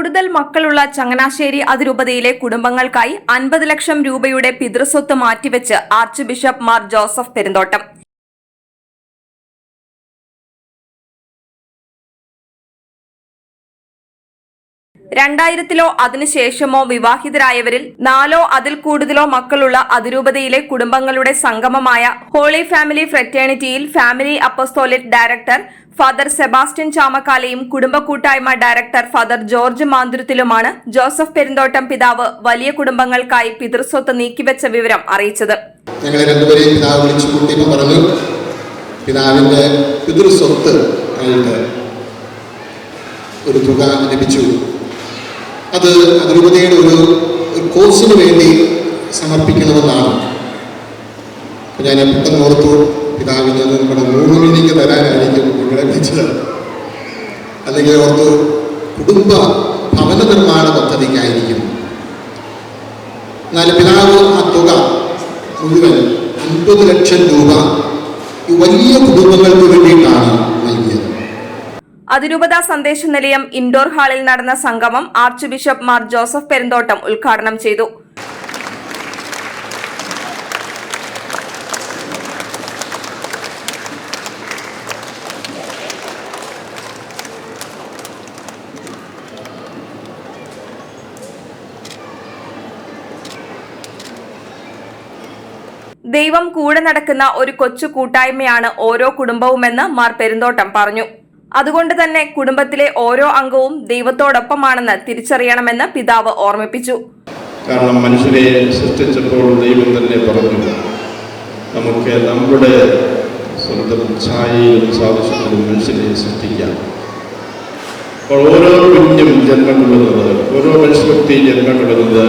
കൂടുതൽ മക്കളുള്ള ചങ്ങനാശ്ശേരി അതിരൂപതയിലെ കുടുംബങ്ങൾക്കായി 50 ലക്ഷം രൂപയുടെ പിതൃസ്വത്ത് മാറ്റിവെച്ച് ആർച്ച് ബിഷപ്പ് മാർ ജോസഫ് പെരുന്തോട്ടം. രണ്ടായിരത്തിലോ അതിനുശേഷമോ വിവാഹിതരായവരിൽ 4 അതിൽ കൂടുതലോ മക്കളുള്ള അതിരൂപതയിലെ കുടുംബങ്ങളുടെ സംഗമമായ ഹോളി ഫാമിലി ഫ്രറ്റേണിറ്റിയിൽ family apostolic director father Sebastian ചാമക്കാലയും കുടുംബ കൂട്ടായ്മ ഡയറക്ടർ ഫാദർ ജോർജ് മാന്തുരുത്തിലുമാണ് ജോസഫ് പെരുന്തോട്ടം പിതാവ് വലിയ കുടുംബങ്ങൾക്കായി പിതൃസ്വത്ത് നീക്കിവെച്ച വിവരം അറിയിച്ചത്. ഞങ്ങളെ രണ്ടുപേരെയും പിതാവ് വിളിച്ചു കൂട്ടിയപ്പോൾ പറഞ്ഞു, പിതാവിന്റെ പിതൃസ്വത്ത് ആയിട്ട് ഒരു തുക ലഭിച്ചു. അത് അതിരൂപതയുടെ ഒരു കോഴ്സിന് വേണ്ടി സമർപ്പിക്കണമെന്നാണ്. ഞാൻ പെട്ടെന്ന് ഓർത്തു, പിതാവിന് നമ്മുടെ 3 മണിക്ക് തരാനായിരിക്കും നിങ്ങളെ വിളിച്ചത്. അല്ലെങ്കിൽ ഓർത്തു കുടുംബ ഭവന നിർമ്മാണ പദ്ധതിക്കായിരിക്കും. എന്നാൽ പിതാവ് ആ തുക മുഴുവൻ 50 ലക്ഷം രൂപ വലിയ കുടുംബങ്ങൾക്ക് വേണ്ടിയിട്ടാണ് നൽകിയത്. അതിരൂപത സന്ദേശ നിലയം ഇൻഡോർ ഹാളിൽ നടന്ന സംഗമം ആർച്ച് ബിഷപ്പ് മാർ ജോസഫ് പെരുന്തോട്ടം ഉദ്ഘാടനം ചെയ്തു. ദൈവം കൂടെ നടക്കുന്ന ഒരു കൊച്ചു കൂട്ടായ്മയാണ് ഓരോ കുടുംബവുമെന്ന് മാർ പെരുന്തോട്ടം പറഞ്ഞു. അതുകൊണ്ട് തന്നെ കുടുംബത്തിലെ ഓരോ അംഗവും ദൈവത്തോടൊപ്പമാണെന്ന് തിരിച്ചറിയണമെന്ന് പിതാവ് ഓർമ്മിപ്പിച്ചു. കാരണം മനുഷ്യനെ സൃഷ്ടിച്ചപ്പോൾ ദൈവം തന്നെ പറഞ്ഞു, നമുക്ക് നമ്മുടെ സ്വന്തം ഛായയിലും സാദൃശ്യത്തിലും മനുഷ്യനെ സൃഷ്ടിക്കാം. അപ്പോൾ ഓരോ കുഞ്ഞും ജന്മം കൊള്ളുന്നത്, ഓരോ മനുഷ്യവ്യക്തി ജന്മം കൊള്ളുന്നത്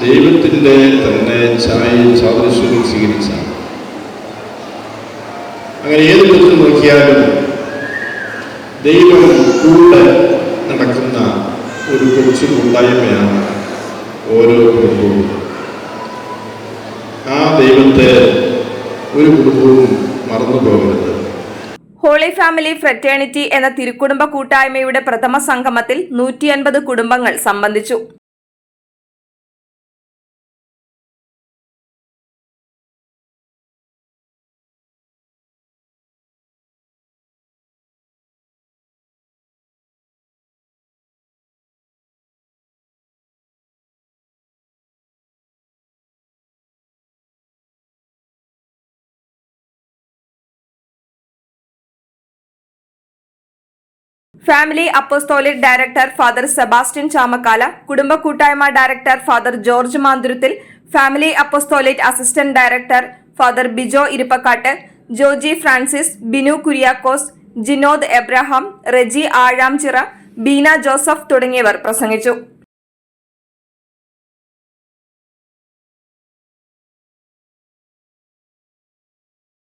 ദൈവത്തിൻ്റെ തന്നെ ഛായയും സാദൃശ്യവും സ്വീകരിച്ചാണ്. അങ്ങനെ ഏത് കുറിച്ച് നോക്കിയാലും ദൈവം കൂടെ നടക്കുന്ന ഒരു കൊച്ചു കൂട്ടായ്മയാണ് ഓരോ കുടുംബവും. ആ ദൈവത്തെ ഒരു കുടുംബവും മറന്നു പോകരുത്. ഹോളി ഫാമിലി ഫ്രറ്റേണിറ്റി എന്ന തിരുക്കുടുംബ കൂട്ടായ്മയുടെ പ്രഥമ സംഗമത്തിൽ 150 കുടുംബങ്ങൾ സംബന്ധിച്ചു. Family apostolic director father Sebastian Chamakkala, കുടുംബ കൂട്ടായ്മ director father George Manthuruthil, family apostolic assistant director father Bijo Irippakkattu, Joji Francis, Binu Kuriakose, Jinod Abraham, Reji Azhamchira, Beena Joseph തുടങ്ങിയവർ പ്രസംഗിച്ചു.